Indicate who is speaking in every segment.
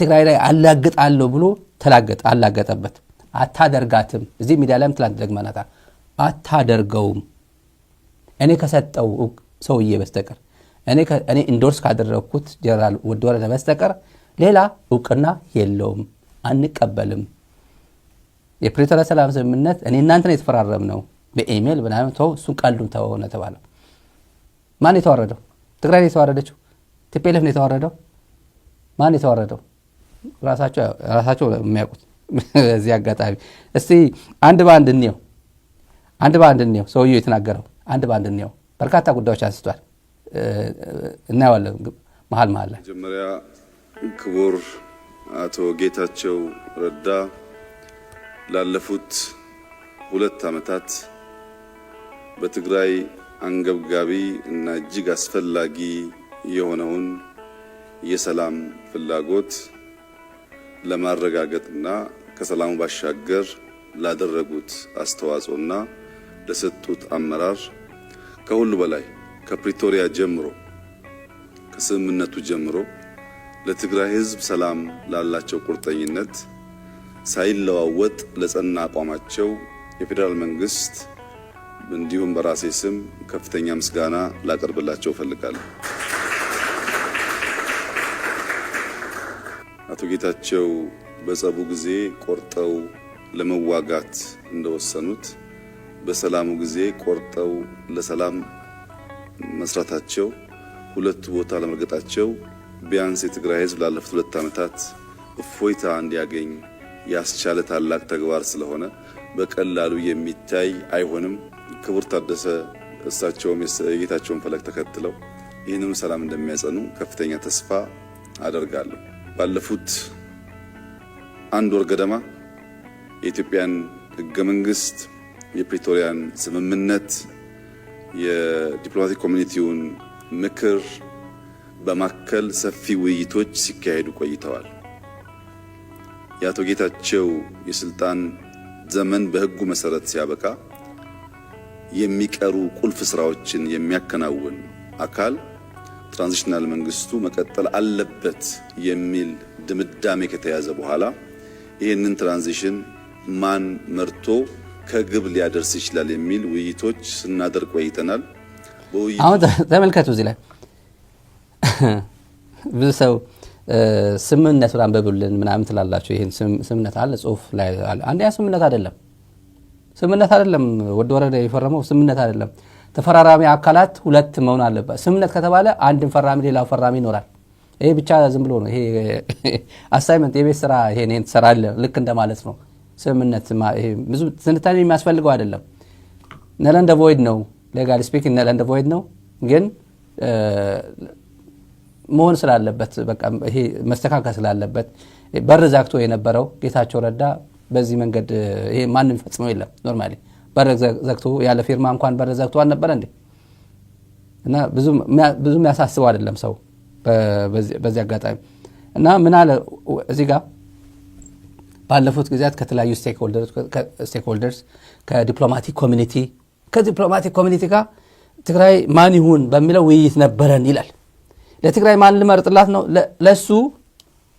Speaker 1: በትግራይ ላይ አላግጣለሁ ብሎ አላገጠበት። አታደርጋትም። እዚህ ሚዲያ ላይም ትላንት ደግመናታል። አታደርገውም እኔ ከሰጠው ሰውዬ በስተቀር እኔ ኢንዶርስ ካደረኩት ጀነራል ወድወረደ በስተቀር ሌላ እውቅና የለውም። አንቀበልም። የፕሪቶሪያ ሰላም ስምምነት እኔ እናንተን የተፈራረምነው በኢሜል ምናምን ተው እሱን ቀልዱን ተወነ ተባለ። ማን የተዋረደው? ትግራይ የተዋረደችው? ቲፒኤልኤፍ ነው የተዋረደው? ማን የተዋረደው? ራሳቸው የሚያውቁት። እዚህ አጋጣሚ እስቲ አንድ ባንድ እንየው ሰውዬው የተናገረው አንድ ባንድ እንየው። በርካታ ጉዳዮች አንስቷል። እናየዋለን መሀል ላይ።
Speaker 2: መጀመሪያ ክቡር አቶ ጌታቸው ረዳ ላለፉት 2 ዓመታት በትግራይ አንገብጋቢ እና እጅግ አስፈላጊ የሆነውን የሰላም ፍላጎት ለማረጋገጥና ከሰላሙ ባሻገር ላደረጉት አስተዋጽኦና ለሰጡት አመራር ከሁሉ በላይ ከፕሪቶሪያ ጀምሮ ከስምምነቱ ጀምሮ ለትግራይ ሕዝብ ሰላም ላላቸው ቁርጠኝነት ሳይለዋወጥ ለጸና አቋማቸው የፌደራል መንግስት እንዲሁም በራሴ ስም ከፍተኛ ምስጋና ላቀርብላቸው ፈልጋለሁ። አቶ ጌታቸው በጸቡ ጊዜ ቆርጠው ለመዋጋት እንደወሰኑት በሰላሙ ጊዜ ቆርጠው ለሰላም መስራታቸው ሁለቱ ቦታ ለመርገጣቸው ቢያንስ የትግራይ ሕዝብ ላለፉት 2 ዓመታት እፎይታ እንዲያገኝ ያስቻለ ታላቅ ተግባር ስለሆነ በቀላሉ የሚታይ አይሆንም። ክቡር ታደሰ እሳቸውም የጌታቸውን ፈለግ ተከትለው ይህንን ሰላም እንደሚያጸኑ ከፍተኛ ተስፋ አደርጋለሁ። ባለፉት 1 ወር ገደማ የኢትዮጵያን ሕገ መንግስት፣ የፕሪቶሪያን ስምምነት፣ የዲፕሎማቲክ ኮሚኒቲውን ምክር በማከል ሰፊ ውይይቶች ሲካሄዱ ቆይተዋል። የአቶ ጌታቸው የስልጣን ዘመን በህጉ መሰረት ሲያበቃ የሚቀሩ ቁልፍ ስራዎችን የሚያከናውን አካል ትራንዚሽናል መንግስቱ መቀጠል አለበት የሚል ድምዳሜ ከተያዘ በኋላ ይህንን ትራንዚሽን ማን መርቶ ከግብ ሊያደርስ ይችላል የሚል ውይይቶች ስናደርግ ቆይተናል።
Speaker 1: አሁን ተመልከቱ። እዚህ ላይ ብዙ ሰው ስምምነቱን አንብቡልን ምናምን ትላላችሁ። ይሄን ስምምነት አለ ጽሁፍ ላይ አለ። አንደኛ ስምምነት አይደለም ወደ ወረደ የፈረመው ስምምነት አይደለም። ተፈራራሚ አካላት 2 መሆን አለበት። ስምምነት ከተባለ አንድን ፈራሚ ሌላው ፈራሚ ይኖራል። ይሄ ብቻ ዝም ብሎ ነው። ይሄ አሳይመንት የቤት ስራ ይሄን ትሰራለህ ልክ እንደማለት ነው። ስምምነት ይሄ ብዙ ትንታኔ የሚያስፈልገው አይደለም። null and void ነው። ሌጋሊ ስፒኪንግ null and void ነው። ግን መሆን ስላለበት በቃ ይሄ መስተካከል ስላለበት በር ዘግቶ የነበረው ጌታቸው ረዳ በዚህ መንገድ ይሄ ማንንም ፈጽሞ የለም። ኖርማሊ በር ዘግቶ ያለ ፊርማ እንኳን በር ዘግቶ አልነበረ እንዴ? እና ብዙ የሚያሳስበው አይደለም ሰው በዚህ አጋጣሚ። እና ምን አለ እዚህ ጋር ባለፉት ጊዜያት ከተለያዩ ስቴክሆልደርስ ከዲፕሎማቲክ ኮሚኒቲ ጋር ትግራይ ማን ይሁን በሚለው ውይይት ነበረን ይላል። ለትግራይ ማን ልመርጥላት ነው? ለሱ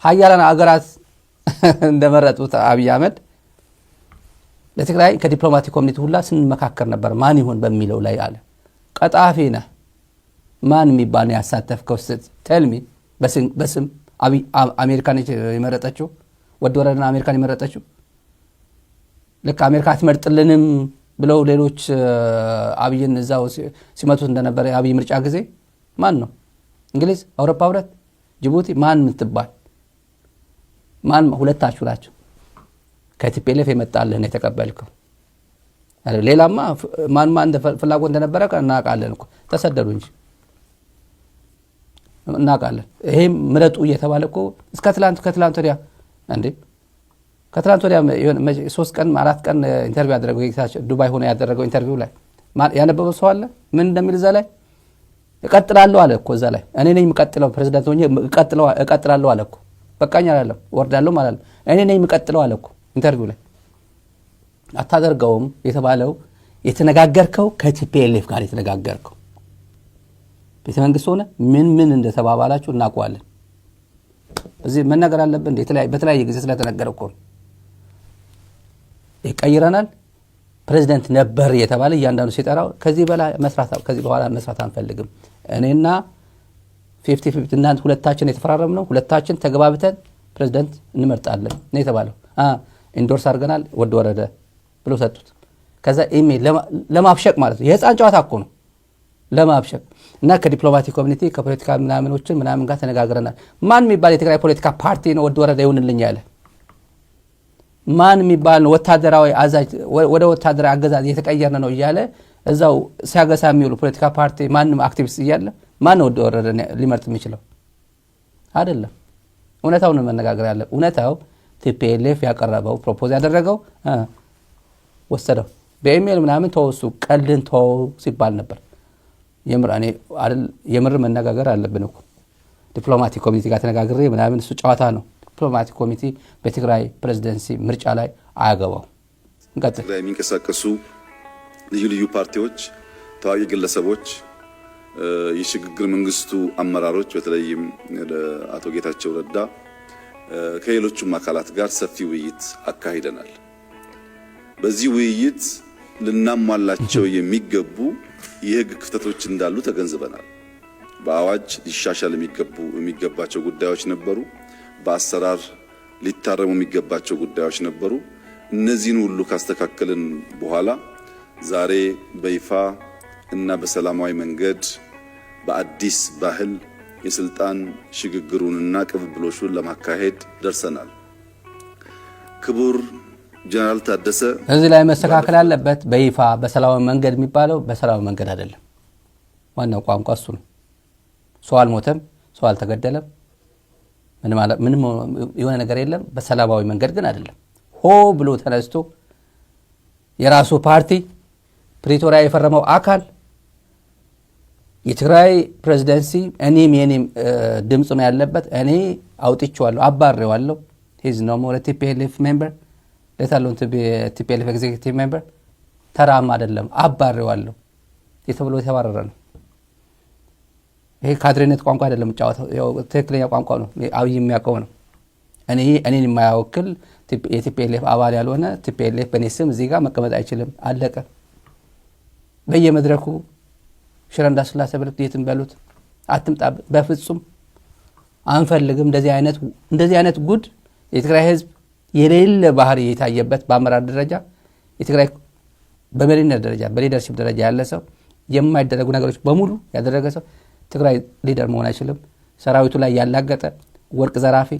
Speaker 1: ሀያላን አገራት እንደመረጡት አብይ አህመድ ለትግራይ ከዲፕሎማቲክ ኮሚኒቲ ሁላ ስንመካከር ነበር ማን ይሁን በሚለው ላይ አለ። ቀጣፊ ነህ። ማን የሚባል ነው ያሳተፍከው? ተልሚ በስም አሜሪካን የመረጠችው ወደ ወረደና አሜሪካን የመረጠችው ልክ አሜሪካ አትመርጥልንም ብለው ሌሎች አብይን እዛው ሲመቱት እንደነበረ የአብይ ምርጫ ጊዜ ማን ነው? እንግሊዝ፣ አውሮፓ ህብረት፣ ጅቡቲ ማን ምትባል ማን? ሁለታችሁ ናቸው። ከቲፒኤልኤፍ የመጣልህን የተቀበልከው። ሌላማ ማን ፍላጎት እንደነበረ እናውቃለን እኮ ተሰደዱ እንጂ እናውቃለን። ይሄም ምረጡ እየተባለ እኮ እስከ ከትላንት ወዲያ እንዴ ከትላንት ወዲያ 3 ቀን 4 ቀን ኢንተርቪው ያደረገው ዱባይ ሆነ ያደረገው ኢንተርቪው ላይ ያነበበው ሰው አለ? ምን እንደሚል እዛ ላይ እቀጥላለሁ አለ እኮ። እዛ ላይ እኔ ነኝ የምቀጥለው ፕሬዝዳንት ሆኜ እቀጥላለሁ አለ እኮ። በቃኝ አላለም፣ ወርዳለሁ ማለት ነው። እኔ ነኝ የምቀጥለው አለ እኮ ኢንተርቪው ላይ። አታደርገውም የተባለው የተነጋገርከው ከቲፒኤልኤፍ ጋር የተነጋገርከው ቤተ መንግስት ሆነ ምን እንደተባባላችሁ እናውቀዋለን። እዚህ መናገር አለብን በተለያየ ጊዜ ስለተነገረ እኮ ይቀይረናል ፕሬዝዳንት ነበር የተባለ እያንዳንዱ ሲጠራው ከዚህ በኋላ መስራት አንፈልግም እኔና 50-50 እናንተ ሁለታችን የተፈራረምነው ሁለታችን ተግባብተን ፕሬዝዳንት እንመርጣለን ነው የተባለው ኢንዶርስ አድርገናል ወረደ ብሎ ሰጡት ከዛ ኢሜል ለማብሸቅ ማለት ነው የህፃን ጨዋታ እኮ ነው ለማብሸቅ እና ከዲፕሎማቲክ ኮሚኒቲ ከፖለቲካ ምናምን ጋር ተነጋግረናል ማን የሚባል የትግራይ ፖለቲካ ፓርቲ ነው ወረደ ይሁንልኝ ያለ ማን የሚባል ወታደራዊ አዛዥ ወደ ወታደራዊ አገዛዝ የተቀየረ ነው ይያለ እዛው ሲያገሳ የሚውሉ ፖለቲካ ፓርቲ ማንም አክቲቪስት ይያለ ማን ነው ወረደ ሊመርጥ የሚችለው አይደለም እውነታው ነው መነጋገር ያለ እውነታው ቲፒኤልኤፍ ያቀረበው ፕሮፖዝ ያደረገው ወሰደው በኢሜል ምናምን ተወሱ ቀልን ተው ሲባል ነበር የምር መነጋገር አለብን እኮ ዲፕሎማቲክ ኮሚኒቲ ጋር ተነጋግሬ ምናምን እሱ ጨዋታ ነው ዲፕሎማቲክ ኮሚቴ በትግራይ ፕሬዝዳንሲ ምርጫ ላይ አያገባው እንቀጥል
Speaker 2: ላይ የሚንቀሳቀሱ ልዩ ፓርቲዎች ታዋቂ ግለሰቦች የሽግግር መንግስቱ አመራሮች በተለይም አቶ ጌታቸው ረዳ ከሌሎችም አካላት ጋር ሰፊ ውይይት አካሂደናል በዚህ ውይይት ልናሟላቸው የሚገቡ የህግ ክፍተቶች እንዳሉ ተገንዝበናል በአዋጅ ሊሻሻል የሚገባቸው ጉዳዮች ነበሩ በአሰራር ሊታረሙ የሚገባቸው ጉዳዮች ነበሩ እነዚህን ሁሉ ካስተካከልን በኋላ ዛሬ በይፋ እና በሰላማዊ መንገድ በአዲስ ባህል የስልጣን ሽግግሩንና ቅብብሎሹን ለማካሄድ ደርሰናል ክቡር ጀነራል ታደሰ
Speaker 1: እዚህ ላይ መስተካከል ያለበት በይፋ በሰላማዊ መንገድ የሚባለው በሰላማዊ መንገድ አይደለም ዋናው ቋንቋ እሱ ነው ሰው አልሞተም ሰው አልተገደለም ምንም የሆነ ነገር የለም በሰላማዊ መንገድ ግን አይደለም ሆ ብሎ ተነስቶ የራሱ ፓርቲ ፕሪቶሪያ የፈረመው አካል የትግራይ ፕሬዝዳንሲ እኔም ድምጽ ነው ያለበት እኔ አውጥቼዋለሁ አባረዋለሁ ሂዝ ኖ ሞር ቲፒኤልኤፍ ሜምበር ለታሉን ቲፒኤልኤፍ ኤግዜኪቲቭ ሜምበር ተራም አይደለም አባረዋለሁ የተብሎ ተባረረ ነው ይሄ ካድሬነት ቋንቋ አይደለም ጫዋታው ትክክለኛ ቋንቋ ነው አብይ የሚያውቀው ነው እኔን የማያወክል የቲፒኤልኤፍ አባል ያልሆነ ቲፒኤልኤፍ በኔ ስም እዚህ ጋር መቀመጥ አይችልም አለቀ በየመድረኩ ሽረንዳ ስላሴ ብለህ የትም በሉት አትምጣ በፍጹም አንፈልግም እንደዚህ አይነት ጉድ የትግራይ ህዝብ የሌለ ባህሪ የታየበት በአመራር ደረጃ የትግራይ በመሪነት ደረጃ በሊደርሺፕ ደረጃ ያለ ሰው የማይደረጉ ነገሮች በሙሉ ያደረገ ሰው ትግራይ ሊደር መሆን አይችልም ሰራዊቱ ላይ ያላገጠ ወርቅ ዘራፊ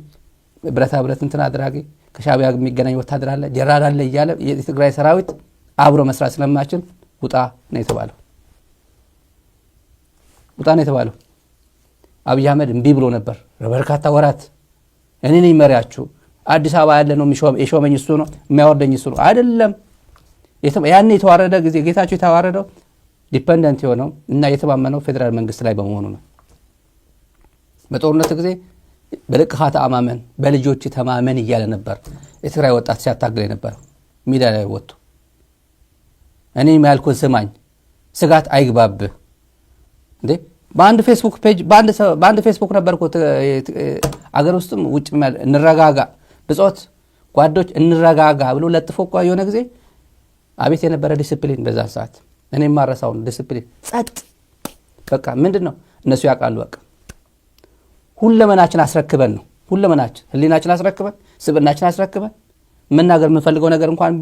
Speaker 1: ብረታ ብረት እንትን አድራጊ ከሻቢያ የሚገናኝ ወታደር አለ ጀራር አለ ይያለ የትግራይ ሰራዊት አብሮ መስራት ስለማይችል ውጣ ነው የተባለው አብይ አህመድ እምቢ ብሎ ነበር በርካታ ወራት እኔ ነኝ መሪያችሁ አዲስ አበባ ያለ ነው የሾመኝ እሱ ነው የሚያወርደኝ እሱ ነው አይደለም ያኔ የተዋረደ ጊዜ ጌታቸው የተዋረደው ዲፔንደንት የሆነው እና የተማመነው ፌደራል መንግስት ላይ በመሆኑ ነው በጦርነት ጊዜ በልቅሃት አማመን በልጆች ተማመን ይያለ ነበር የትግራይ ወጣት ሲያታግል ነበር ሚዲያ ላይ ወጥቶ እኔ ማልኩን ስማኝ ስጋት አይግባብ እንዴ በአንድ ፌስቡክ ፔጅ በአንድ ፌስቡክ ነበርኩ አገር ውስጥም ውጭ እንረጋጋ ብጾት ጓዶች እንረጋጋ ብሎ ለጥፎ የሆነ ጊዜ አቤት የነበረ ዲሲፕሊን በዛ ሰዓት እኔ ማረሳው ዲሲፕሊን ጸጥ በቃ ምንድነው እነሱ ያቃሉ በቃ ሁለመናችን አስረክበን ነው ሁለመናችን ህሊናችን አስረክበን ስብናችን አስረክበን መናገር የምንፈልገው ነገር እንኳን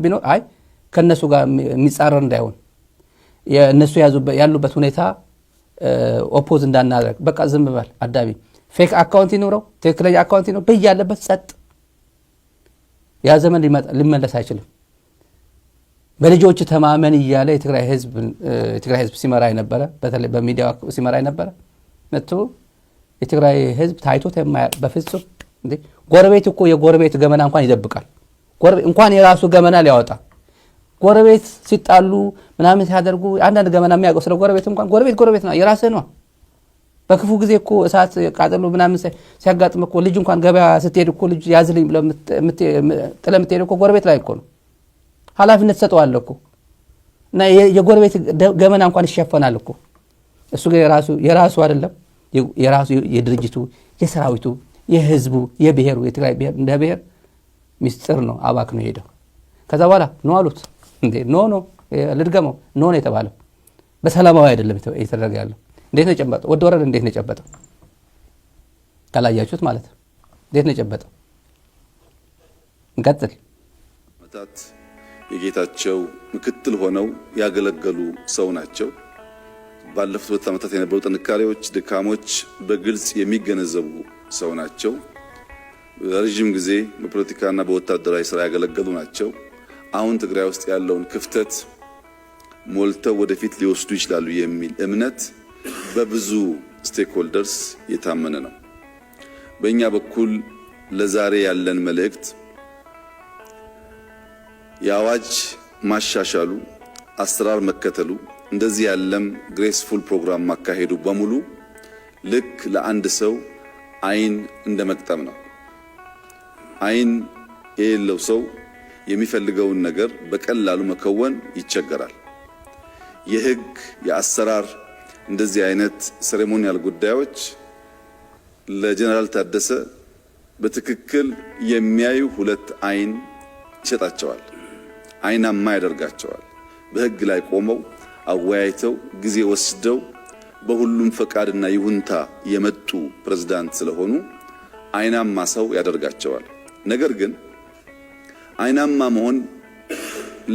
Speaker 1: ቢኖር አይ ከነሱ ጋር የሚጻረር እንዳይሆን የነሱ ያሉበት ሁኔታ ኦፖዝ እንዳናደርግ በቃ ዝም በል አዳቢ ፌክ አካውንት ይኖረው ትክክለኛ አካውንት ይኖር በያለበት ጸጥ ያ ዘመን ሊመለስ አይችልም በልጆች ተማመን ይያለ የትግራይ ህዝብ ሲመራ የነበረ በተለይ በሚዲያ ሲመራ የነበረ መጥቶ የትግራይ ህዝብ ታይቶት በፍጹም እንዴ ጎረቤት እኮ የጎረቤት ገመና እንኳን ይደብቃል እንኳን የራሱ ገመና ሊያወጣ ጎረቤት ሲጣሉ ምናምን ሲያደርጉ አንዳንድ ገመና የሚያውቀው ስለ ጎረቤት እንኳን ጎረቤት ነው የራስህ ነው በክፉ ጊዜ እኮ እሳት ቃጠሎ ምናምን ሲያጋጥም እኮ ልጅ እንኳን ገበያ ስትሄድ እኮ ልጅ ያዝልኝ ብለ ጥለምትሄድ እኮ ጎረቤት ላይ እኮ ነው ኃላፊነት ሰጠዋለሁ እኮ እና የጎረቤት ገመና እንኳን ይሸፈናል እኮ እሱ የራሱ አይደለም የራሱ የድርጅቱ የሰራዊቱ የህዝቡ የብሔሩ የትግራይ ብሔር እንደ ብሔር ሚስጥር ነው አባክ ነው ሄደው ከዛ በኋላ ነው አሉት እንዴ ኖ ልድገመው ኖ ነው የተባለው በሰላማዊ አይደለም የተደረገ ያለው እንዴት ነው የጨበጠው ወደ ወረደ እንዴት ነው የጨበጠው ካላያችሁት ማለት እንዴት ነው የጨበጠው እንቀጥል
Speaker 2: መታት የጌታቸው ምክትል ሆነው ያገለገሉ ሰው ናቸው ባለፉት 2 ዓመታት የነበሩ ጥንካሬዎች ድካሞች በግልጽ የሚገነዘቡ ሰው ናቸው ረጅም ጊዜ በፖለቲካና በወታደራዊ ስራ ያገለገሉ ናቸው አሁን ትግራይ ውስጥ ያለውን ክፍተት ሞልተው ወደፊት ሊወስዱ ይችላሉ የሚል እምነት በብዙ ስቴክሆልደርስ የታመነ ነው በእኛ በኩል ለዛሬ ያለን መልእክት የአዋጅ ማሻሻሉ አሰራር መከተሉ እንደዚህ ያለም ግሬስፉል ፕሮግራም ማካሄዱ በሙሉ ልክ ለአንድ ሰው አይን እንደመቅጠም ነው አይን የሌለው ሰው የሚፈልገውን ነገር በቀላሉ መከወን ይቸገራል የህግ የአሰራር እንደዚህ አይነት ሴሬሞኒያል ጉዳዮች ለጀነራል ታደሰ በትክክል የሚያዩ 2 አይን ይሰጣቸዋል አይናማ ያደርጋቸዋል በህግ ላይ ቆመው አወያይተው ጊዜ ወስደው በሁሉም ፈቃድና ይሁንታ የመጡ ፕሬዝዳንት ስለሆኑ አይናማ ሰው ያደርጋቸዋል ነገር ግን አይናማ መሆን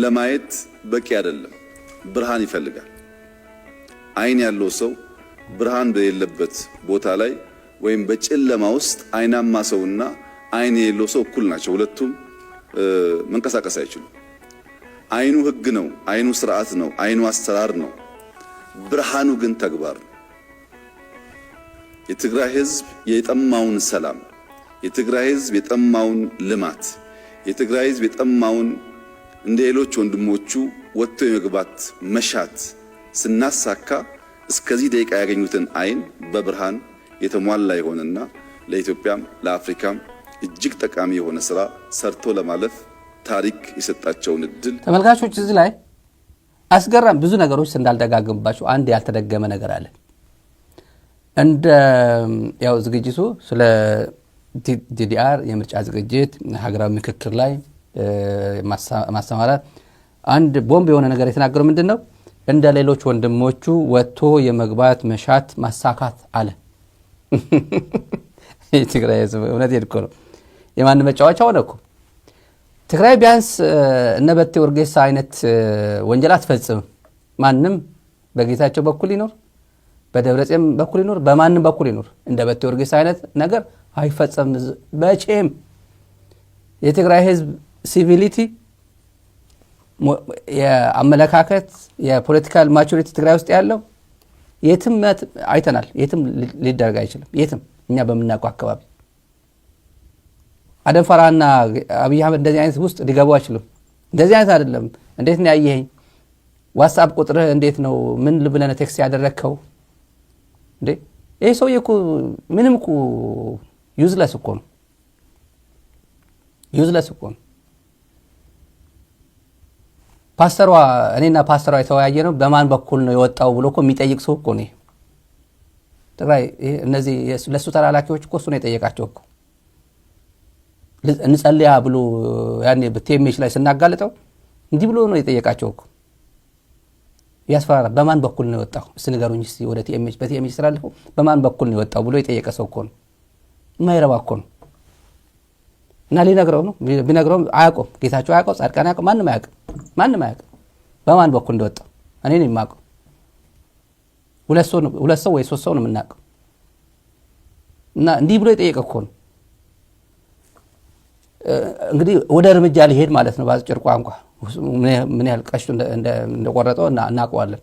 Speaker 2: ለማየት በቂ አይደለም ብርሃን ይፈልጋል አይን ያለው ሰው ብርሃን በሌለበት ቦታ ላይ ወይም በጨለማ ውስጥ አይናማ ሰውና አይን የሌለው ሰው እኩል ናቸው ሁለቱም መንቀሳቀስ አይችሉም አይኑ ህግ ነው አይኑ ስርዓት ነው አይኑ አሰራር ነው ብርሃኑ ግን ተግባር ነው የትግራይ ህዝብ የጠማውን ሰላም የትግራይ ህዝብ የጠማውን ልማት የትግራይ ህዝብ የጠማውን እንደ ሌሎች ወንድሞቹ ወጥቶ የመግባት መሻት ስናሳካ እስከዚህ ደቂቃ ያገኙትን አይን በብርሃን የተሟላ ይሆንና ለኢትዮጵያም ለአፍሪካም እጅግ ጠቃሚ የሆነ ስራ ሰርቶ ለማለፍ ታሪክ የሰጣቸውን እድል
Speaker 1: ተመልካቾች እዚህ ላይ አስገራም ብዙ ነገሮች እንዳልደጋግምባቸው አንድ ያልተደገመ ነገር አለ እንደ ያው ዝግጅቱ ስለ ዲዲአር የምርጫ ዝግጅት ሀገራዊ ምክክር ላይ ማስተማራት አንድ ቦምብ የሆነ ነገር የተናገረው ምንድነው እንደ ሌሎች ወንድሞቹ ወጥቶ የመግባት መሻት ማሳካት አለ ትግራይ እውነት ይልኮ ነው የማን መጫወቻ ሆነ እኮ ትግራይ ቢያንስ እነበቴ ወርጌሳ አይነት ወንጀል አትፈጽም ማንንም በጌታቸው በኩል ይኖር በደብረጽዮን በኩል ይኖር በማንንም በኩል ይኖር እንደበቴ ወርጌሳ አይነት ነገር አይፈጸም በቼም የትግራይ ህዝብ ሲቪሊቲ የአመለካከት የፖለቲካል ማቹሪቲ ትግራይ ውስጥ ያለው የትም አይተናል የትም ሊደረግ አይችልም የትም እኛ በመናቀው አካባቢ አደም ፈራና አብይ አህመድ እንደዚህ አይነት ውስጥ ሊገቡ አይችሉም እንደዚህ አይነት አይደለም እንዴት ነው ያየኸኝ ዋትስአፕ ቁጥርህ እንዴት ነው ምን ልብለነ ቴክስት ያደረከው እንዴ ይሄ ሰውዬ እኮ ምንም እኮ ዩዝለስ እኮ ነው ፓስተሯ እኔና ፓስተሯ የተወያየ ነው በማን በኩል ነው የወጣው ብሎ እኮ የሚጠይቅ ሰው እኮ ነው ትግራይ እነዚህ ለሱ ተላላኪዎች እኮ እሱ ነው የጠየቃቸው እኮ እንጸልያ ብሎ ያኔ በቲኤምኤች ላይ ስናጋለጠው እንዲህ ብሎ ነው የጠየቃቸው እኮ ያስፈራራ በማን በኩል ነው የወጣው እስንገሩኝ እስቲ ወደ ቲኤምኤች በቲኤምኤች ስላልፈው በማን በኩል ነው የወጣው ብሎ የጠየቀ ሰው እኮ ነው የማይረባ እኮ ነው እና ሊነግረው ነው ቢነግረው አያውቀው ጌታቸው አያውቀው ጻድቃን አያውቀው ማንንም አያውቀው በማን በኩል እንደወጣው እኔ ነኝ የማውቀው ሁለት ሰው ወይ 3 ሰው ነው የምናውቀው እና እንዲህ ብሎ የጠየቀ እኮ ነው እንግዲህ ወደ እርምጃ ሊሄድ ማለት ነው ባጭር ቋንቋ ምን ያህል ቀሽቱ እንደቆረጠው እናውቀዋለን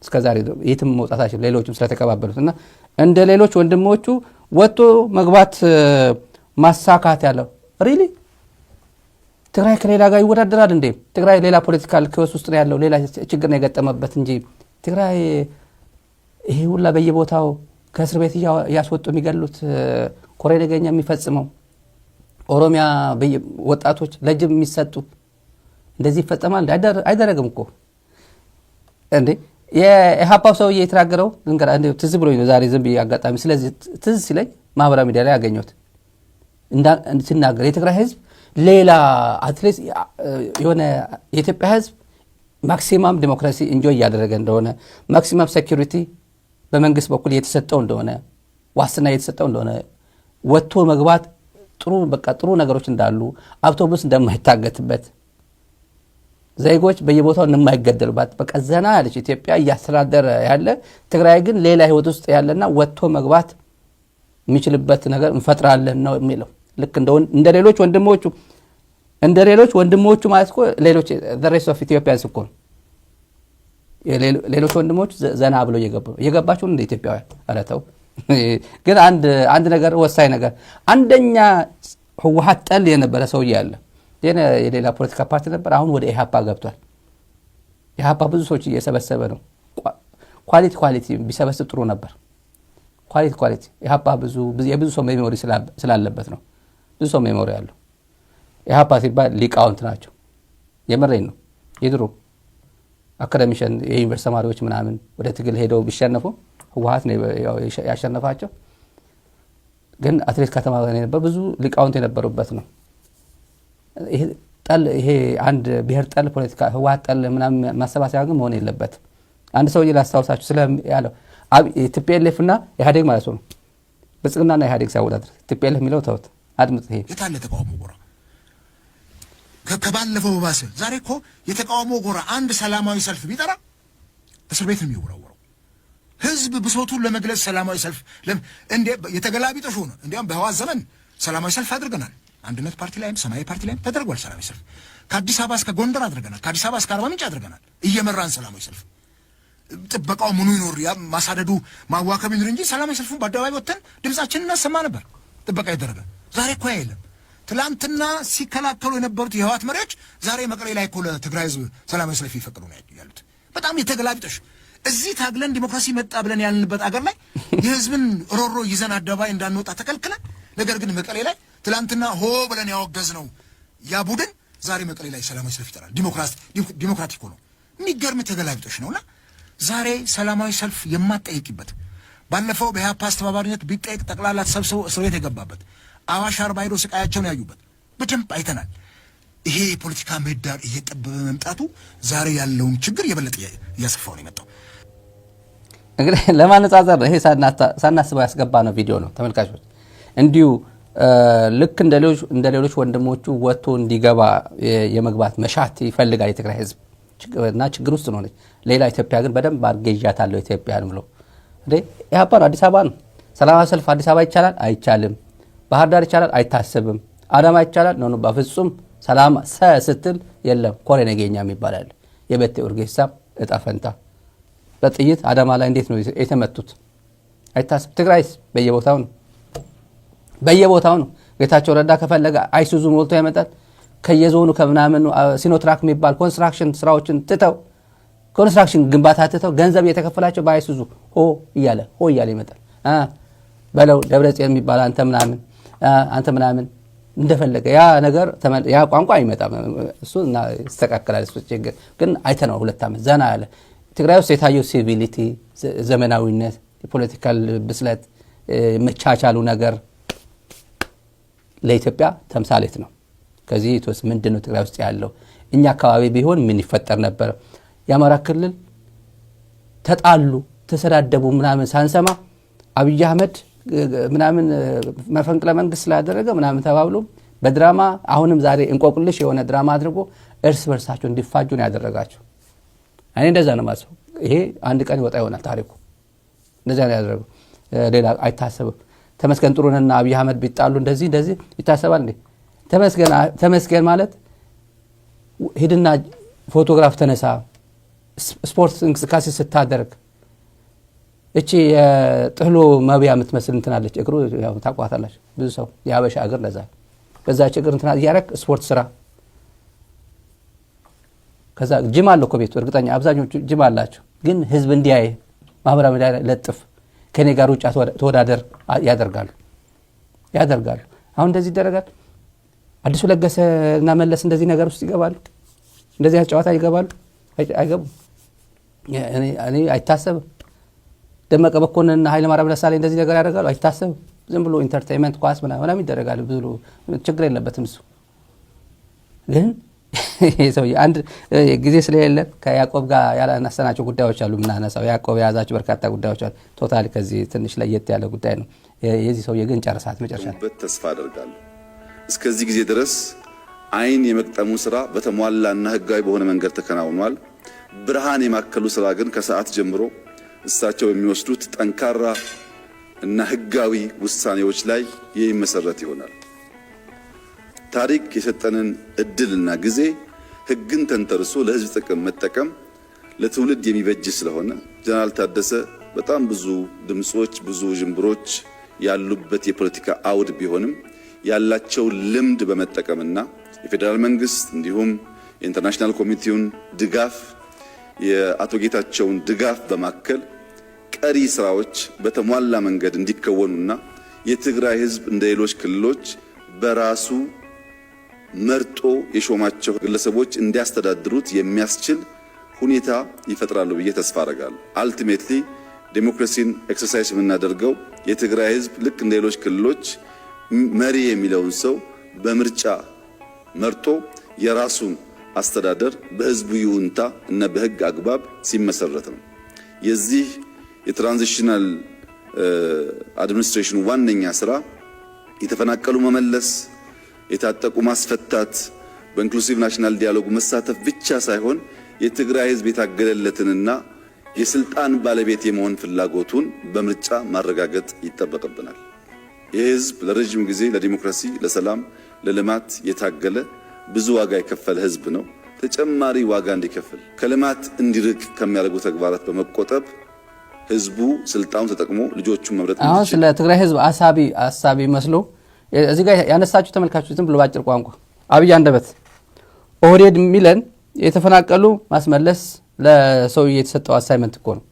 Speaker 1: እስከዛሬ የትም መውጣታቸው ሌሎችም ስለተቀባበሉትና እንደ ሌሎች ወንድሞቹ ወጥቶ መግባት ማሳካት ያለው ሪሊ ትግራይ ከሌላ ጋር ይወዳደራል እንዴ ትግራይ ሌላ ፖለቲካል ክስ ውስጥ ነው ያለው ሌላ ችግር ነው የገጠመበት እንጂ ትግራይ ይሄ ሁላ በየቦታው ከእስር ቤት ያስወጡ የሚገሉት ኮሬ ነገኛ የሚፈጽመው ኦሮሚያ ወጣቶች ለጅብ የሚሰጡ እንደዚህ ይፈጸማል አይደረግም እኮ እንዴ የሃፓው ሰው እየተራገረው እንግራ እንዴ ትዝ ብሎኝ ነው ዛሬ ዝም ብዬ አጋጣሚ ስለዚህ ትዝ ሲለኝ ማህበራዊ ሚዲያ ላይ ያገኘሁት ሲናገር የትግራይ ህዝብ ሌላ አትሊስት የሆነ የኢትዮጵያ ህዝብ ማክሲማም ዲሞክራሲ ኢንጆይ እያደረገ እንደሆነ ማክሲማም ሴኩሪቲ በመንግስት በኩል እየተሰጠው እንደሆነ ዋስትና እየተሰጠው እንደሆነ ወጥቶ መግባት ጥሩ ነገሮች እንዳሉ አውቶቡስ እንደማይታገትበት ዜጎች በየቦታው እንደማይገደሉባት በቃ ዘና ያለች ኢትዮጵያ እያስተዳደረ ያለ ትግራይ ግን ሌላ ህይወት ውስጥ ያለና ወጥቶ መግባት የሚችልበት ነገር እንፈጥራለን ነው የሚለው ልክ እንደ ሌሎች ወንድሞቹ ማለት እኮ ሌሎች the rest of Ethiopians እኮ ሌሎች ወንድሞቹ ዘና ብሎ እየገባችሁ እንደ ኢትዮጵያውያን አላተው ግን አንድ ነገር ወሳኝ ነገር አንደኛ ህወሓት ጠል የነበረ ሰውዬ አለ የሌላ ፖለቲካ ፓርቲ ነበር አሁን ወደ ኢህአፓ ገብቷል ኢህአፓ ብዙ ሰዎች እየሰበሰበ ነው ኳሊቲ ቢሰበስብ ጥሩ ነበር ኳሊቲ ኢህአፓ የብዙ ሰው ሜሞሪ ስላለበት ነው ብዙ ሰው ሜሞሪ ያለው ኢህአፓ ሲባል ሊቃውንት ናቸው የመረኝ ነው የድሮ አካዳሚሽን የዩኒቨርሲቲ ተማሪዎች ምናምን ወደ ትግል ሄደው ቢሸነፉ ህወሓት ነው ያሸነፋቸው ግን አትሌት ከተማ ነበር ብዙ ሊቃውንት የነበሩበት ነው ይሄ አንድ ብሔር ጠል ፖለቲካ ህወሓት ጠል ምናምን ማሰባሰቢያ ግን መሆን የለበት አንድ ሰውዬ ላስታውሳችሁ ያለው TPLF እና ኢህአዴግ ማለት ነው ብልጽግናና ኢህአዴግ ሲያወዳድር TPLF የሚለው ተውት አድምጥ ይሄ
Speaker 3: የታለ ተቃውሞ ጎራ ከባለፈው ባሰ ዛሬ እኮ የተቃውሞ ጎራ አንድ ሰላማዊ ሰልፍ ቢጠራ እስር ቤት ነው የሚወራወረው ህዝብ ብሶቱን ለመግለጽ ሰላማዊ ሰልፍ እንደ የተገላቢጦሽ ሆነ እንዲያም በህዋት ዘመን ሰላማዊ ሰልፍ አድርገናል አንድነት ፓርቲ ላይም ሰማያዊ ፓርቲ ላይም ተደርጓል ሰላማዊ ሰልፍ ከአዲስ አበባ እስከ ጎንደር አድርገናል ከአዲስ አበባ እስከ አርባ ምንጭ አድርገናል እየመራን ሰላማዊ ሰልፍ ጥበቃው ምኑ ይኖር ያ ማሳደዱ ማዋከብ ይኖር እንጂ ሰላማዊ ሰልፉን በአደባባይ ወጥተን ድምጻችንን እናሰማ ነበር ጥበቃ ይደረጋል ዛሬ እኮ የለም ትላንትና ሲከላከሉ የነበሩት የህዋት መሪዎች ዛሬ መቀሌ ላይ እኮ ለትግራይ ህዝብ ሰላማዊ ሰልፍ ይፈቅዱ ነው ያሉት በጣም የተገላቢጦሽ እዚህ ታግለን ዲሞክራሲ መጣ ብለን ያልንበት አገር ላይ የህዝብን ሮሮ ይዘን አደባባይ እንዳንወጣ ተከልክለን ነገር ግን መቀሌ ላይ ትላንትና ሆ ብለን ያወገዝነው ያ ቡድን ዛሬ መቀሌ ላይ ሰላማዊ ሰልፍ ይጠራል ዲሞክራቲክ ነው የሚገርም ተገላቢጦሽ ነውና ዛሬ ሰላማዊ ሰልፍ የማትጠይቅበት ባለፈው በኢህአፓ አስተባባሪነት ቢጠይቅ ጠቅላላ ተሰብስበው እስር ቤት የገባበት አዋሽ አርባ ሄዶ ስቃያቸውን ያዩበት በደንብ አይተናል ይሄ የፖለቲካ ምህዳር እየጠበበ መምጣቱ ዛሬ ያለውን ችግር የበለጠ እያሰፋው ነው የመጣው
Speaker 1: እንግዲህ ለማነጻጸር ይሄ ሳናስበው ያስገባ ነው ቪዲዮ ነው ተመልካቾች እንዲሁ ልክ እንደ ሌሎች ወንድሞቹ ወጥቶ እንዲገባ የመግባት መሻት ይፈልጋል የትግራይ ህዝብ እና ችግር ውስጥ ነው ሌላ ኢትዮጵያ ግን በደንብ አርገጃታለሁ ኢትዮጵያን ብሎ ኢህአፓ አዲስ አበባ ነው ሰላማዊ ሰልፍ አዲስ አበባ ይቻላል አይቻልም ባህር ዳር ይቻላል አይታሰብም አዳማ ይቻላል ነው በፍጹም ሰላም ስትል የለም ኮሬ ነገኛ የሚባላል የበቴ ኡርጌሳ እጣ ፈንታ በጥይት አዳማ ላይ እንዴት ነው የተመቱት አይታሰብ ትግራይስ በየቦታው ነው ጌታቸው ረዳ ከፈለገ አይሱዙ ሞልቶ ያመጣል ከየዞኑ ከምናምን ሲኖትራክ የሚባል ኮንስትራክሽን ስራዎችን ትተው ኮንስትራክሽን ግንባታ ትተው ገንዘብ እየተከፈላቸው በአይሱዙ ሆ እያለ ይመጣል በለው ደብረጽዮን የሚባል አንተ ምናምን እንደፈለገ ያ ነገር ያ ቋንቋ አይመጣም እሱ እና ይስተካከላል እሱ ችግር ግን አይተነው 2 ዓመት ዘና ያለ ትግራይ ውስጥ የታየው ሲቪሊቲ ዘመናዊነት የፖለቲካል ብስለት መቻቻሉ ነገር ለኢትዮጵያ ተምሳሌት ነው ከዚህ ኢትዮጵያ ምንድነው ትግራይ ውስጥ ያለው እኛ አካባቢ ቢሆን ምን ይፈጠር ነበር የአማራ ክልል ተጣሉ ተሰዳደቡ ምናምን ሳንሰማ አብይ አህመድ ምናምን መፈንቅለ መንግስት ስላደረገ ምናምን ተባብሎ በድራማ አሁንም ዛሬ እንቆቅልሽ የሆነ ድራማ አድርጎ እርስ በርሳቸው እንዲፋጁ ነው ያደረጋቸው እኔ እንደዛ ነው ማለት ይሄ አንድ ቀን ይወጣ ይሆናል ታሪኩ እንደዛ ነው ያደረገው ሌላ አይታሰብም ተመስገን ጥሩነህና አብይ አህመድ ቢጣሉ እንደዚህ ይታሰባል እንዴ ተመስገን ማለት ሄድና ፎቶግራፍ ተነሳ ስፖርት እንቅስቃሴ ስታደርግ እቺ የጥህሎ መብያ የምትመስል እንትናለች እግሩ ያው ታቋታላችሁ ብዙ ሰው ያበሻ እግር ለዛ በዛች እግር እንትና ያረክ ስፖርት ስራ ከዛ ጂም አለ እኮ ቤቱ እርግጠኛ አብዛኞቹ ጂም አላቸው ግን ህዝብ እንዲያይ ማህበራዊ ሚዲያ ለጥፍ ከኔ ጋር ውጫ ተወዳደር ያደርጋሉ አሁን እንደዚህ ይደረጋል አዲሱ ለገሰና መለስ እንደዚህ ነገር ውስጥ ይገባሉ እንደዚህ ጨዋታ ይገባሉ አይገቡ እኔ አይታሰብም ደመቀ በኮንና ኃይለ ማርያም ደሳለኝ እንደዚህ ነገር ያደርጋሉ አይታሰብም ዝም ብሎ ኢንተርቴይንመንት ኳስ ምናምን ይደረጋል ብዙ ችግር የለበትም እሱ ግን ሰው አንድ ጊዜ ስለሌለ ከያዕቆብ ጋር ያላነሳናቸው ጉዳዮች አሉ ምናነሳው ያዕቆብ ያዛቸው በርካታ ጉዳዮች አሉ ቶታሊ ከዚህ ትንሽ ለየት ያለ ጉዳይ ነው የዚህ ሰው የግን ጨርሳት መጨረሻ
Speaker 2: ተስፋ አደርጋለሁ እስከዚህ ጊዜ ድረስ አይን የመቅጠሙ ስራ በተሟላና ህጋዊ በሆነ መንገድ ተከናውኗል ብርሃን የማከሉ ስራ ግን ከሰዓት ጀምሮ እሳቸው የሚወስዱት ጠንካራ እና ህጋዊ ውሳኔዎች ላይ የሚመሰረት ይሆናል ታሪክ የሰጠንን እድልና ጊዜ ህግን ተንተርሶ ለህዝብ ጥቅም መጠቀም ለትውልድ የሚበጅ ስለሆነ ጀነራል ታደሰ በጣም ብዙ ድምጾች ብዙ ጅምብሮች ያሉበት የፖለቲካ አውድ ቢሆንም ያላቸው ልምድ በመጠቀምና የፌደራል መንግስት እንዲሁም የኢንተርናሽናል ኮሚቴውን ድጋፍ የአቶ ጌታቸውን ድጋፍ በማከል ቀሪ ስራዎች በተሟላ መንገድ እንዲከወኑና የትግራይ ህዝብ እንደ ሌሎች ክልሎች በራሱ መርጦ የሾማቸው ግለሰቦች እንዲያስተዳድሩት የሚያስችል ሁኔታ ይፈጥራሉ ብዬ ተስፋ አደርጋለሁ አልቲሜትሊ ዴሞክራሲን ኤክሰርሳይዝ የምናደርገው የትግራይ ህዝብ ልክ እንደ ሌሎች ክልሎች መሪ የሚለውን ሰው በምርጫ መርጦ የራሱን አስተዳደር በህዝቡ ይሁንታ እና በህግ አግባብ ሲመሰረት ነው የዚህ የትራንዚሽናል አድሚኒስትሬሽን ዋነኛ ስራ የተፈናቀሉ መመለስ የታጠቁ ማስፈታት በኢንክሉሲቭ ናሽናል ዲያሎግ መሳተፍ ብቻ ሳይሆን የትግራይ ህዝብ የታገለለትንና የስልጣን ባለቤት የመሆን ፍላጎቱን በምርጫ ማረጋገጥ ይጠበቅብናል የህዝብ ለረጅም ጊዜ ለዲሞክራሲ ለሰላም ለልማት የታገለ ብዙ ዋጋ የከፈለ ህዝብ ነው ተጨማሪ ዋጋ እንዲከፍል ከልማት እንዲርቅ ከሚያደርጉ ተግባራት በመቆጠብ ህዝቡ ስልጣኑን ተጠቅሞ ልጆቹን መምረጥ
Speaker 1: አሁን ስለ ትግራይ ህዝብ አሳቢ መስሎ እዚህ ጋር ያነሳችሁ ተመልካቾች ዝም ብሎ ባጭር ቋንቋ አብይ አንደበት ኦህዴድ ሚለን የተፈናቀሉ ማስመለስ ለሰው የተሰጠው አሳይመንት እኮ ነው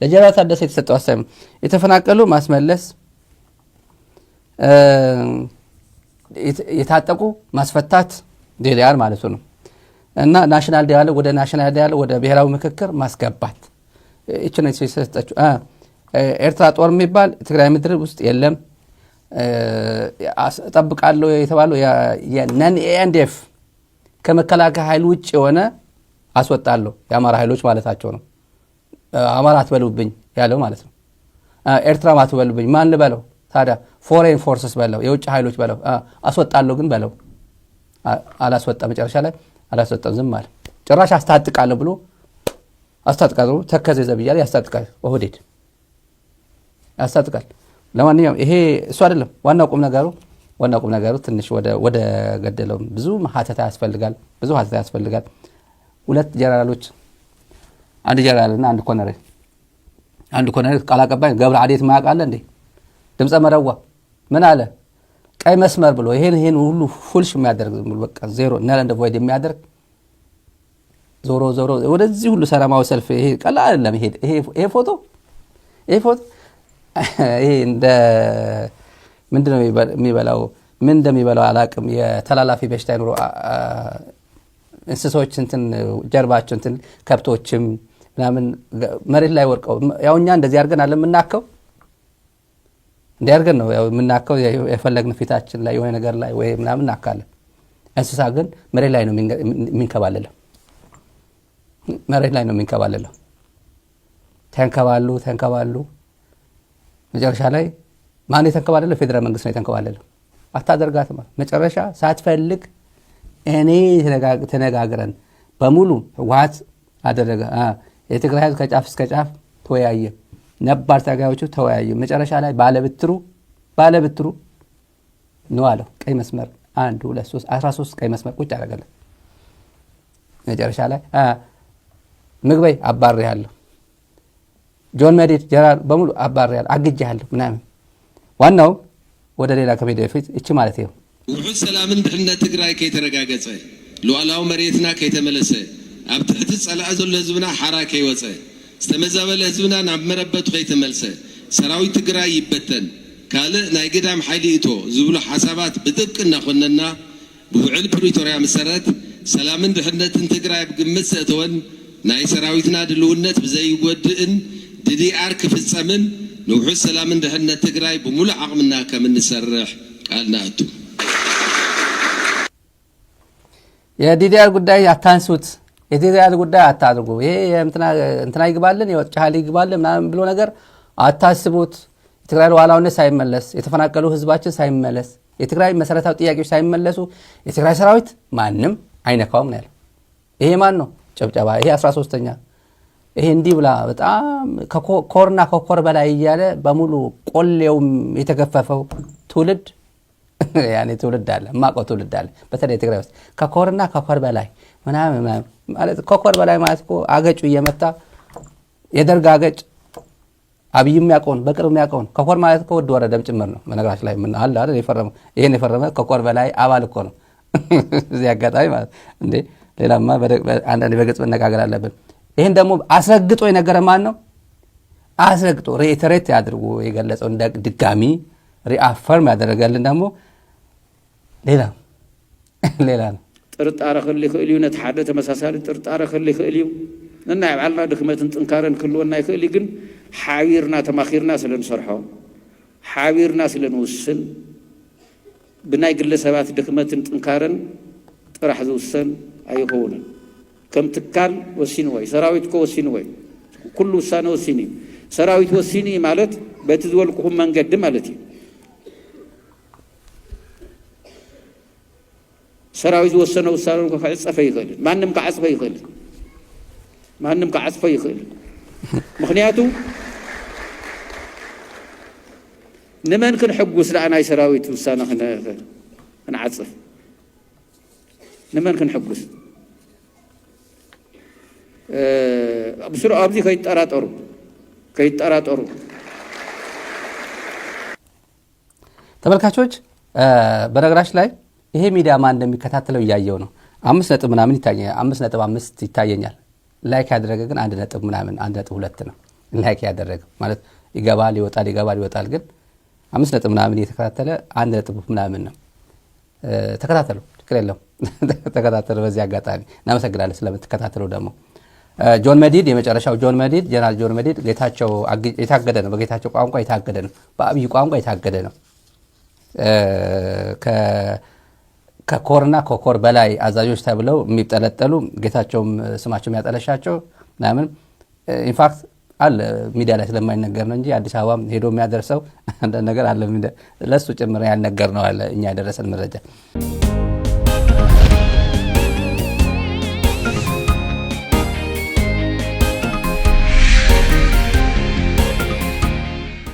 Speaker 1: ለጀነራል ታደሰ የተሰጠው አሳይመንት የተፈናቀሉ ማስመለስ የታጠቁ ማስፈታት ዲያር ማለት ነው እና ናሽናል ዲያሎግ ወደ ናሽናል ዲያሎግ ወደ ብሔራዊ ምክክር ማስገባት እቺ ነው የተሰጠችው ኤርትራ ጦር የሚባል ትግራይ ምድር ውስጥ የለም ተጠብቃለሁ የተባለው የነን ኤንዲኤፍ ከመከላከያ ኃይል ውጭ የሆነ አስወጣለሁ የአማራ ኃይሎች ማለታቸው ነው አማራ አትበሉብኝ ያለው ማለት ነው ኤርትራ አትበሉብኝ ማን ልበለው ታዲያ ፎሬን ፎርስስ በለው የውጭ ኃይሎች በለው አስወጣለሁ ግን በለው አላስወጣ መጨረሻ ላይ አላስወጣም ዝም ማለት ጭራሽ አስታጥቃለሁ ብሎ አስታጥቃለሁ ተከዘ ዘብያለ ያስታጥቃል ኦህዴድ ያስታጥቃል ለማንኛውም ይሄ እሱ አይደለም ዋናው ቁም ነገሩ ትንሽ ወደ ገደለው ብዙ ሀተታ ያስፈልጋል ሁለት ጀነራሎች አንድ ጀነራልና አንድ ኮሎኔል ቃል አቀባይ ገብረ አዴት ማያውቃለ እንዴ ድምፀ መረዋ ምን አለ ቀይ መስመር ብሎ ይሄን ሁሉ ፉልሽ የሚያደርግ በቃ ዜሮ ነል እንደ ቮይድ የሚያደርግ ዞሮ ወደዚህ ሁሉ ሰላማዊ ሰልፍ ይሄ ቀላል አይደለም ይሄ ፎቶ ይሄ እንደ ምንድነው የሚበላው ምን እንደሚበላው አላቅም የተላላፊ በሽታ ይኖር እንስሶች እንትን ጀርባቸው እንትን ከብቶችም ምናምን መሬት ላይ ወርቀው ያውኛ እንደዚህ አድርገን አለ የምናከው እንዲያርገን ነው ያው የምናከው የፈለግን ፊታችን ላይ የሆነ ነገር ላይ ወይ ምናምን እናካለን እንስሳ ግን መሬት ላይ ነው የሚንከባለለው ተንከባሉ መጨረሻ መጨረሻ ላይ ማን የተንከባለለው? ፌደራል መንግስት ነው የተንከባለለው። አታደርጋትም መጨረሻ ሳትፈልግ እኔ ተነጋግረን በሙሉ ህወሓት አደረገ። የትግራይ ህዝብ ከጫፍ እስከ ጫፍ ተወያየ። ነባር ታጋዮቹ ተወያዩ። መጨረሻ ላይ ባለብትሩ ነው አለው ቀይ መስመር 1 2 3 13 ቀይ መስመር ቁጭ አደረገለ። መጨረሻ ላይ ምግበይ አባርያለሁ፣ ጆን መዲድ ጀነራል በሙሉ አባርያለሁ፣ አግጃለሁ ምናምን። ዋናው ወደ ሌላ ከመሄድ በፊት እቺ ማለት ነው
Speaker 4: ውሑድ ሰላምን ድሕነት ትግራይ ከይተረጋገጸ ሉዓላዊ መሬትና ከይተመለሰ ኣብ ትሕቲ ጸላእ ዘሎ ህዝብና ሓራ ከይወፀ ዝተመዛበለ ህዝብና ናብ መረበቱ ከይተመልሰ ሰራዊት ትግራይ ይበተን ካልእ ናይ ገዳም ሓይሊ እቶ ዝብሉ ሓሳባት ብጥብቅ እናኾነና ብውዕል ፕሪቶርያ መሰረት ሰላምን ድሕነትን ትግራይ ብግምት ዘእተወን ናይ ሰራዊትና ድልውነት ብዘይጎድእን ዲዲአር ክፍጸምን ንውሑድ ሰላምን ድሕነት ትግራይ ብሙሉእ ዓቕምና ከም እንሰርሕ ቃልና ኣቱ
Speaker 1: የዲዲአር ጉዳይ አታንሱት የዲዲአር ጉዳይ አታድርጉ ይሄ እንትና ይግባልን የወጭ ኃይል ይግባልን ምናምን ብሎ ነገር አታስቡት የትግራይ ሉዓላዊነት ሳይመለስ የተፈናቀሉ ህዝባችን ሳይመለስ የትግራይ መሰረታዊ ጥያቄዎች ሳይመለሱ የትግራይ ሰራዊት ማንም አይነካውም ነው ያለው ይሄ ማን ነው ጨብጨባ ይሄ 13ኛ ይሄ እንዲህ ብላ በጣም ኮርና ኮር በላይ እያለ በሙሉ ቆሌውም የተገፈፈው ትውልድ ያኔ ትውልድ አለ ማቆ ትውልድ አለ በተለይ ትግራይ ውስጥ ከኮርና ኮር በላይ ምናምን ማለት ኮር በላይ ማለት እኮ አገጩ እየመታ የደርግ አገጭ አብይም ያቆን በቅርብ ያቆን ኮር ማለት እኮ ወድ ወረደም ጭምር ነው በነገራችን ላይ ምን አለ አይደል የፈረመው ይሄን የፈረመ ኮር በላይ አባል እኮ ነው እዚህ አጋጣሚ ማለት እንዴ ሌላማ አንዳንድ በግልጽ መነጋገር አለብን ይሄን ደግሞ አስረግጦ የነገረ ማን ነው አስረግጦ ሪኢተሬት ያድርጉ የገለጸው እንደ ድጋሚ ሪአፈርም ያደረጋልን ደግሞ ሌላ ነው
Speaker 5: ጥርጣረ ክሊ ክእልዩ ነት ሓደ ተመሳሳሊ ጥርጣረ ክሊ ክእልዩ እና ይባልና ድክመትን ጥንካረን ክልወና ይክእል ግን ሓቢርና ተማኺርና ስለንሰርሖ ሓቢርና ስለንውስን ብናይ ግለሰባት ድክመትን ጥንካረን ጥራሕ ዝውሰን ኣይኮነን ከም ትካል ወሲኑ ወይ ሰራዊት ወሲኑ ወይ ኩሉ ውሳነ ወሲኒ ሰራዊት ወሲኒ ማለት በቲ ዝወልኩሁም መንገድ ማለት እዩ ሰራዊት ወሰነ ውሳነ ከዓጽፈ ይኽእል ማንም ከዓጽፈ ይኽእል ምክንያቱ ንመን ክንሕጉስ ናይ ሰራዊት ውሳነ ክንዓጽፍ ንመን ክንሕጉስ ብስሩ ኣብዚ ከይጠራጠሩ
Speaker 1: ተመልካቾች በነገራችን ላይ ይሄ ሚዲያ ማን እንደሚከታተለው ያያየው ነው 5 ምናምን ይታየኛል 5.5 ይታየኛል ላይክ ያደረገ ግን 1 ምናምን 1.2 ነው ላይክ ያደረገ ማለት ይገባል ይወጣል ግን 5 ምናምን እየተከታተለ 1 ምናምን ነው ተከታተሉ ትክክል የለም ተከታተሉ በዚህ አጋጣሚ እናመሰግናለን ስለምትከታተሉ ደግሞ ጆን መዲድ የመጨረሻው ጆን መዲድ ጀነራል ጆን መዲድ ጌታቸው የታገደ ነው በጌታቸው ቋንቋ የታገደ ነው በአብይ ቋንቋ የታገደ ነው ከኮርና ኮር በላይ አዛዦች ተብለው የሚጠለጠሉ ጌታቸውም ስማቸው የሚያጠለሻቸው ምናምን ኢንፋክት አለ ሚዲያ ላይ ስለማይነገር ነው እንጂ አዲስ አበባም ሄዶ የሚያደርሰው አንድ ነገር አለ ለሱ ጭምር ያልነገር ነው አለ እኛ ያደረሰን መረጃ